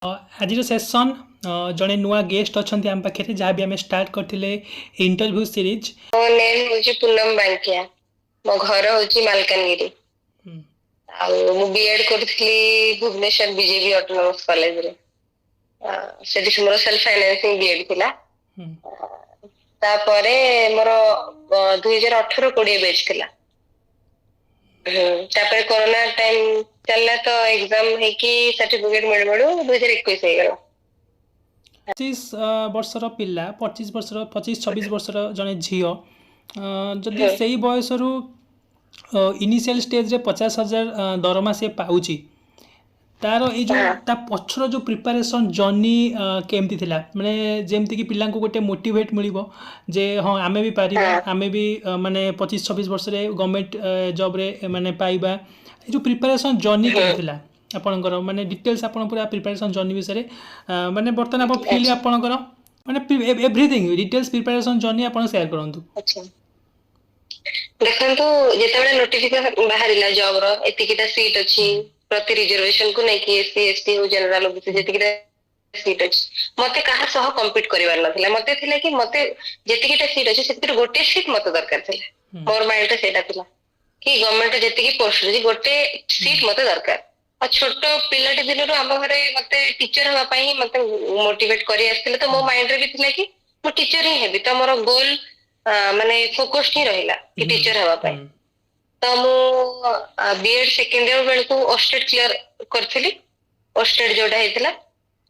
आज सेसन जड़े नुआ गेस्ट अच्छा आम पाखे जहाँ भी आम स्टार्ट करते इंटरव्यू सीरीज। मो नेम होची पूनम बांकिया। मो घर होची मालकानगिरी। मु बीएड करथली भुवनेश्वर बीजेपी ऑटोनॉमस कॉलेज रे। सेठी मोर सेल्फ फाइनेंसिंग बीएड थिला। तापरे मोर 2018-20 बैच थिला। तापरे कोरोना टाइम चलला तो एग्जाम है कि सर्टिफिकेट मिल मिलू 2021 हे गला। 25 वर्षर पिला 25-26 वर्षर जड़े झील जदि से ही बयस इनिशियल स्टेज रे 50,000 दरमा से पाउची तार ये जो ता पछर जो प्रिपरेशन जर्नी केमती थिला माने जेमती कि पिला को गोटे मोटिवेट मिलिबो जे हाँ आमे भी पारिबा आमे भी माने 25-26 वर्ष रे गवर्नमेंट जॉब रे माने पाइबा ये जो प्रिपरेशन जर्नी केमती थिला आपनकर माने डिटेल्स आपन पूरा प्रिपरेशन जर्नी विषय माने बर्तन आप फील आपनकर माने एवरीथिंग डिटेल्स प्रिपरेशन जर्नी आपन शेयर करंतु। अच्छा देखंतु जेतेबेले नोटिफिकेशन बाहरिला जॉब रो एतिकिटा सीट अछि प्रति रिजर्वेशन को नै कि एससी एसटी हो जनरल ओबीसी जेतिकिटा सीट अछि मते कहा सह कंपीट करिवार नथिला मते थिला कि मते जेतिकिटा सीट अछि सेतिर गोटे सीट मते दरकार थिला मोर माइंड सेटा थिला कि गवर्नमेंट जेतिकी पोस्ट अछि गोटे सीट मते दरकार आ छोटो पिलाटी दिनरो हम घरे मते टीचर हवा पई मते मोटिवेट करि आस्थिले तो मो माइंड रे भी थिला कि मो टीचर ही हेबी तो मोर गोल माने फोकस ही रहिला कि टीचर हवा पई तो मु बीएड सेकंड इयर बेल को ओस्टेट क्लियर करथिली ओस्टेट जोडा हेतिला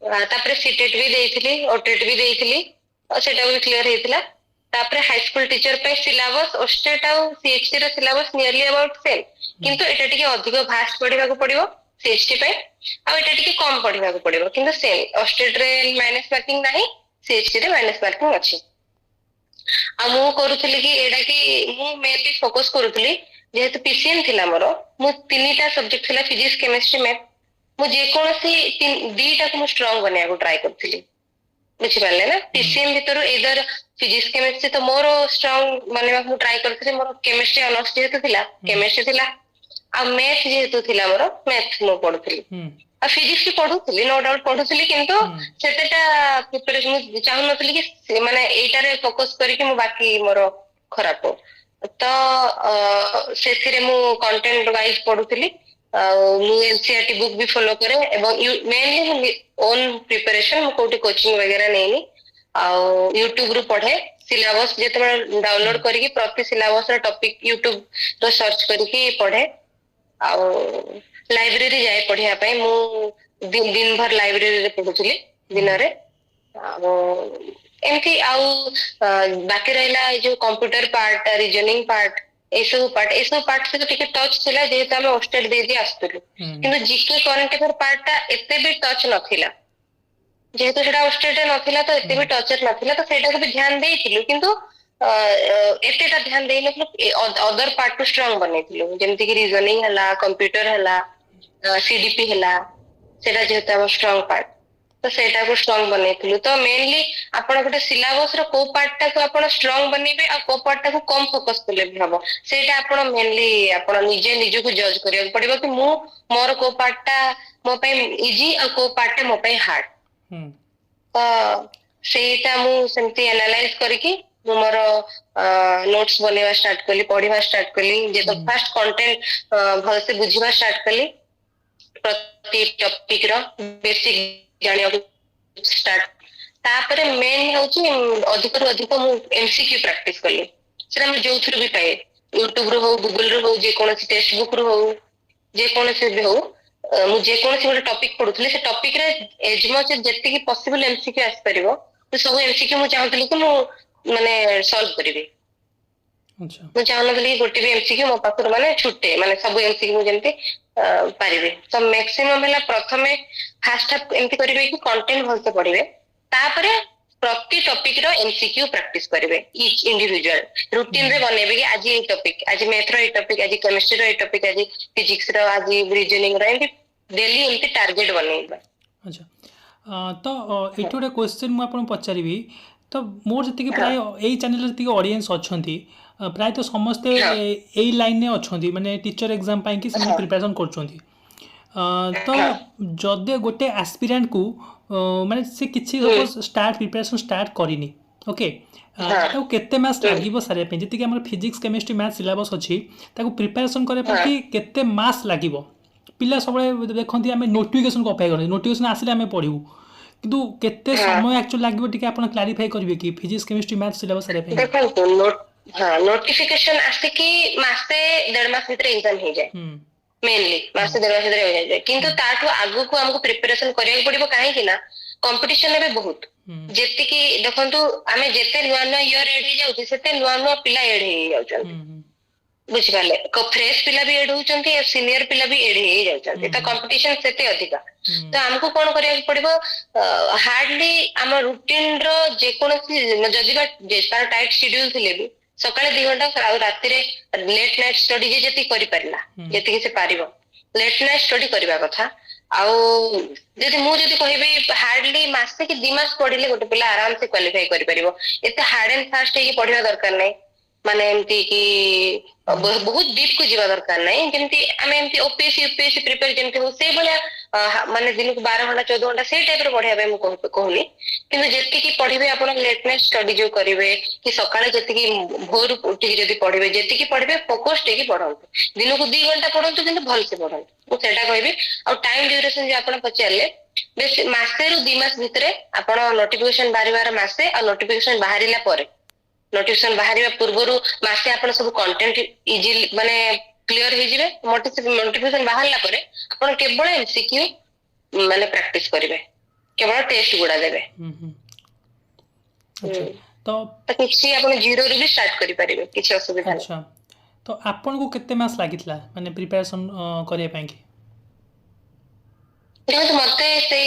तापरे सीटेट भी देइथिली ओटेट भी देइथिली सेटा भी क्लियर हेतिला तापरे हाई स्कूल टीचर पे सिलेबस ओस्टेट आ सीएचटी रो सिलेबस नियरली अबाउट सेम किंतु एटा टिके अधिक भास्ट पढिबा को पड़िबो सीएचटी पे आ एटा टिके कम पढिबा को पड़िबो किंतु सेम ओस्टेट रे माइनस मार्किंग नाही सीएचटी रे माइनस मार्किंग अछि आ मु करूथली कि एडा कि मु मेनली फोकस करूथली जेहेतु पीसीएम थिला मोर मु तीनटा सब्जेक्ट थिला फिजिक्स केमिस्ट्री मैथ मु जे कोनसी दीटा को मु स्ट्रांग बनिया को ट्राई करथली बुझि पाले ना पीसीएम भीतर इधर फिजिक्स केमिस्ट्री तो मोर स्ट्रांग बनिया को ट्राई करथली मोर केमिस्ट्री ऑनर्स जेहेतु थिला केमिस्ट्री थिला आ मैथ जेहेतु थिला मोर मैथ मु पढुथली आ फिजिक्स भी पढुथली नो डाउट पढुथली किंतु सेतेटा प्रिपरेशन चाहू नथली कि माने एटा रे फोकस करी कि मु बाकी मोर खराब हो तो सेथिरे मु कंटेंट वाइज पढुथली मु एनसीईआरटी बुक भी फॉलो करे एवं मेनली ओन प्रिपरेशन मु कोठी कोचिंग वगैरह नेनी आ यूट्यूब रु पढे सिलेबस जेते डाउनलोड करी प्रति सिलेबस रा टॉपिक यूट्यूब तो सर्च करी पढे आ लाइब्रेरी जाए पढ़िया पई मु दिन भर लाइब्रेरी रे पढुथली दिन रे एमती आउ बाकी रहला जो कंप्यूटर पार्ट रीजनिंग पार्ट एसो पार्ट से तो टिके टच थिला जेहेतु हम हॉस्टल दे दे आस्तुलु किंतु जीके करंट अफेयर पार्ट ता एते भी टच नथिला जेहेतु सेटा हॉस्टल रे नथिला तो एते भी टच नथिला तो सेटा को भी ध्यान देइथिलु किंतु एतेटा ध्यान देइ नथिलु अदर पार्ट टू स्ट्रांग बनेथिलु जेमति कि रीजनिंग हला कंप्यूटर हला सीडीपी हला सेटा जेहेतु हम स्ट्रांग पार्ट तो सेटा को स्ट्रांग बनेथिलु तो मेनली आपण गोटे सिलेबस रो को पार्ट टा को आपण स्ट्रांग बनेबे आ को पार्ट टा को कम फोकस करले भी हबो सेटा आपण मेनली आपण निजे निजे को जज करिया पड़िबो कि मु मोर को पार्ट टा मो पे इजी आ को पार्ट टा मो पे हार्ड तो सेटा मु सेमती एनालाइज करके मु मोर नोट्स बनेवा स्टार्ट कली पढिबा स्टार्ट कली जे तो फर्स्ट कंटेंट भल से बुझिबा स्टार्ट कली प्रति टॉपिक रो बेसिक जानिया स्टार्ट तापरे मेन होची अधिक रु अधिक मु एमसीक्यू प्रैक्टिस कली सेरा हम जो थ्रू भी पाए यूट्यूब रो हो गूगल रो हो जे कोनसी टेक्स्ट बुक रो हो जे कोनसी भी हो मु जे कोनसी गोटे टॉपिक पढुथले से टॉपिक रे एज मच जेति की पॉसिबल एमसीक्यू आस परिबो तो सब एमसीक्यू मु चाहतली कि मु माने सॉल्व करिवे अच्छा मु चाहनथली गोटे भी एमसीक्यू मो पाखर माने छुटे माने सब एमसीक्यू मु जेमति पारिबे तो मैक्सिमम हला प्रथमे फास्ट हाफ एमती करिवे कि कंटेंट भल से पढिबे तापरे प्रति टॉपिक रो एमसीक्यू प्रैक्टिस करिवे ईच इंडिविजुअल रूटीन रे बनेबे कि आज ए टॉपिक आज मैथ रो ए टॉपिक आज केमिस्ट्री रो ए टॉपिक आज फिजिक्स रो आज रीजनिंग रो एमती डेली एमती टारगेट बनेबा अच्छा तो एठो रे क्वेश्चन मु आपन पचारिबी तो मोर जति कि प्राय एई चैनल जति कि ऑडियंस अछंती प्राय तो समस्त एई लाइन ने अछंती माने टीचर एग्जाम पाई कि से प्रिपरेशन करछंती तो जदि गोटे आस्पिरेंट को माने से किछि सपोज स्टार्ट प्रिपरेशन स्टार्ट करिनी ओके ताको केते मास लागिबो सारे पे जति कि हमर फिजिक्स केमिस्ट्री मैथ सिलेबस अछि ताको प्रिपरेशन करे पति केते मास लागिबो पिला सबले देखंती हमें नोटिफिकेशन को अपेक्षा करनी नोटिफिकेशन आसिले हमें पढिबू किंतु केते समय एक्चुअली लागिबो टिके आपण क्लैरिफाई करबे कि फिजिक्स केमिस्ट्री मैथ सिलेबस सारे पे देखो नोटिफिकेशन आसे कि मासे 1.5 मास भीतर एग्जाम हो जाए मेनली मासे 1.5 मास भीतर हो जाए किंतु ताठू आगु को हमको प्रिपरेशन करिया पड़िबो काहे कि ना कंपटीशन एबे बहुत जेति कि देखंतु आमे जेते नुआ नुआ ईयर एड हो जाउछि सेते नुआ नुआ पिला एड हो जाउछन बुझि पाले को फ्रेश पिला भी एड होउछंती और सीनियर पिला भी एड हो जाउछंती तो कंपटीशन सेते अधिका तो हमको कोन करिया पड़िबो हार्डली हम रूटीन रो जे कोनसी जदी बा जे तार टाइट शेड्यूल थिले भी सकाळे 2 घंटा और राति रे लेट नाइट स्टडी जे जति करि परला जति कि से पारिबो लेट नाइट स्टडी करबा कथा आउ जदि मु जदि कहबे हार्डली मासे कि 2 मास पढिले गोटे पिला आराम से क्वालिफाई करि परिबो एते हार्ड एंड फास्ट हे पढिबा दरकार नै माने एमती कि बहुत डीप को जीवा दरकार नै जेमती आमे एमती ओपीएससी यूपीएससी प्रिपेयर जेमती हो से भलिया माने दिन को 12 घंटा 14 घंटा से टाइप रो पढिया बे मु कहूनी किंतु जेति कि पढिबे आपण लेट नाइट स्टडी जो करिवे कि सकाळे जेति कि भोर उठी जदि पढिबे जेति कि पढिबे फोकस्ड हे कि पढंतु दिन को 2 घंटा पढंतु किंतु भल से पढंतु मु सेटा कहबी और टाइम ड्यूरेशन जे आपण पचारले बेस मासे रु 2 मास भितरे आपण नोटिफिकेशन बारिबार मासे और नोटिफिकेशन बाहरिला परे नोटिफिकेशन बाहरिबा पूर्वरु मासे आपण सब कंटेंट इजीली माने क्लियर हो जिवे नोटिफिकेशन बाहरला परे आपण केवल एमसीक्यू माने प्रैक्टिस करिवे केवल टेस्ट गुडा देबे तो किछि आपण जीरो रु भी स्टार्ट करि परिबे किछि असुविधा अच्छा तो आपण को केते मास लागितला माने प्रिपरेशन करिया पई कि देखो मते से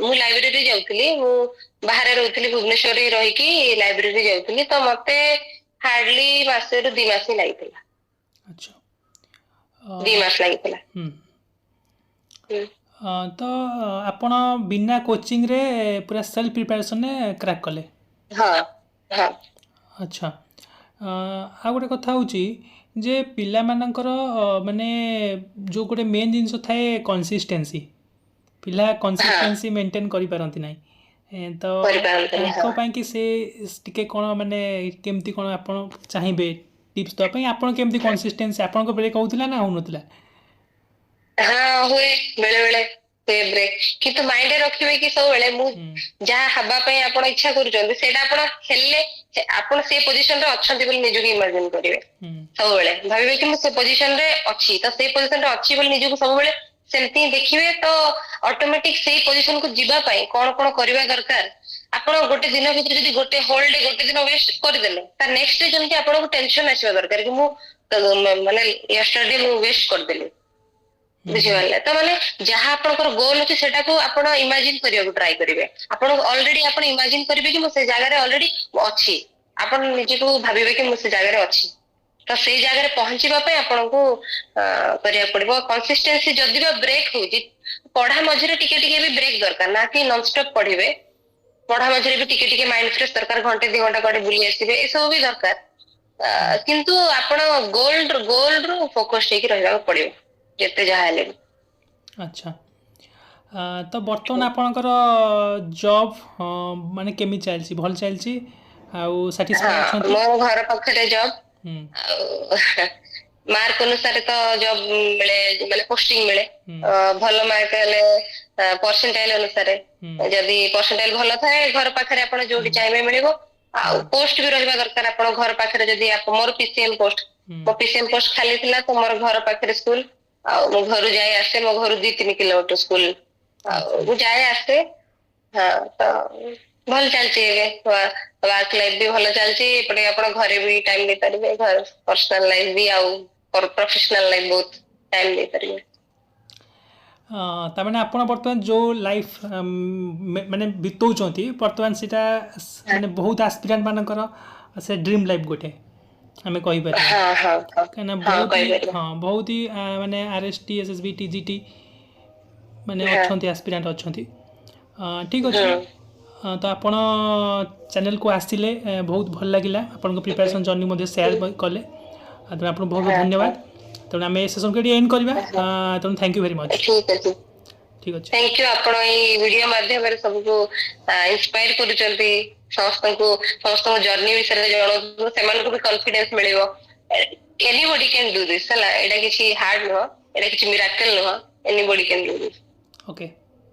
मु लाइब्रेरी जाउतली मु बाहर रहउतली भुवनेश्वर रे रही कि लाइब्रेरी जाउतली तो मते हार्डली मासे रु 2 मास ही लागितला अच्छा 2 मास लागितला तो आपण बिना कोचिंग रे पूरा सेल्फ प्रिपरेशन ने क्रैक कले हां हां अच्छा आ गोटे कथा होची जे पिला मानकर माने जो गोटे मेन जिंस थाए कंसिस्टेंसी पिला कंसिस्टेंसी मेंटेन करि पारंती नाही तो ताको पई कि से टिके कोन माने केमती कोन आपण चाहिबे टिप्स तो पई आपण केमती कंसिस्टेंसी आपण को बेले कहउतला ना होनतला हां होए बेले बेले ब्रेक किंतु माइंड रखिबे कि सब बेले मु जहा हबा पई आपण इच्छा करूचंदी सेटा आपण हेले आपण से पोजीशन रे अछंती बोली निजु के इमेजिन करिवे सब बेले भाबिबे कि मु से पोजीशन रे अछि त से पोजीशन रे अछि बोली निजु को सब बेले सेमती देखिबे तो ऑटोमेटिक सेही पोजीशन को जीवा पाई कोन कोन करबा दरकार आपण गोटे दिन भीतर जदी गोटे होल डे गोटे दिन वेस्ट कर देले त नेक्स्ट डे जंती आपण को टेंशन आसीबा दरकार कि मु माने यस्टरडे मु वेस्ट कर देले बुझिवाले तो माने जहां आपनकर गोल अछि सेटा को आपण इमेजिन करियो को ट्राई करिवे आपण ऑलरेडी आपण इमेजिन करिवे कि मु से जगह रे ऑलरेडी अछि आपण निजे को भाबिबे कि मु से जगह रे अछि तो से जगह रे पहुंचीबा पे आपण को करिया पड़िबो कंसिस्टेंसी जदी बा ब्रेक होजी पढ़ा मझरे टिके टिके भी ब्रेक दरकार ना कि नॉन स्टॉप पढ़िबे पढ़ा मझरे भी टिके टिके माइंड फ्रेश दरकार घंटे 2 घंटा कड़े बुली आसीबे ए सब भी दरकार किंतु आपण गोल रो फोकस हे कि रहबा पड़िबो जेते जहा हेले अच्छा तो बर्तमान आपनकर जॉब माने केमी चलछि भल चलछि आ सैटिस्फाई अछंती मो घर पखरे जॉब मार्क अनुसार तो जॉब मिले माने पोस्टिंग मिले भलो मार्क ले परसेंटाइल अनुसार जदी परसेंटाइल भलो थाए घर पाखरे आपण जोडी चाइबे मिलिबो आ पोस्ट भी रहबा दरकार आपण घर पाखरे जदी आप मोर पीसीएम पोस्ट खाली थिला तो मोर घर पाखरे स्कूल आ मो घर जाय आसे मो घर 2-3 किलोमीटर स्कूल मु जाय आसे हां तो भल चलछि वर्क लाइफ भी भल चलछि पटे आपण घरे भी टाइम दे परिबे घर पर्सनल लाइफ भी आ और प्रोफेशनल लाइफ बहुत टाइम दे परिबे तामाने आपण वर्तमान जो लाइफ माने बितौचंती वर्तमान सीटा माने बहुत एस्पिरेंट मानकर से ड्रीम लाइफ गोटे हमें कहि पारे हां हां कना बहुत हां बहुत ही माने आरएसटी एसएसबी टीजीटी माने अछंती एस्पिरेंट अछंती ठीक अछि तो आपण चैनल को आसिले बहुत भल लागिला आपण को प्रिपरेशन जर्नी मध्ये शेयर कले आपन बहुत बहुत धन्यवाद ତେଣୁ ଆମେ ସେସନ୍ କୁ ଏଠି ଏଣ୍ଡ କରିବା ତେଣୁ ଥ୍ୟାଙ୍କ ୟୁ ଭେରି ମଚ୍ ଠିक अछि ଠିକ୍ ଅଛି थैंक यू आपण एई वीडियो माध्यम रे सबको इंस्पायर करूचंती समस्त जर्नी विषय जणो सेमान को भी कॉन्फिडेंस मिलिबो एनीबॉडी कैन डू दिस हला एटा किछि हार्ड नो एटा किछि मिराकल नो anybody can do this okay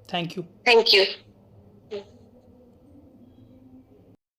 thank you thank you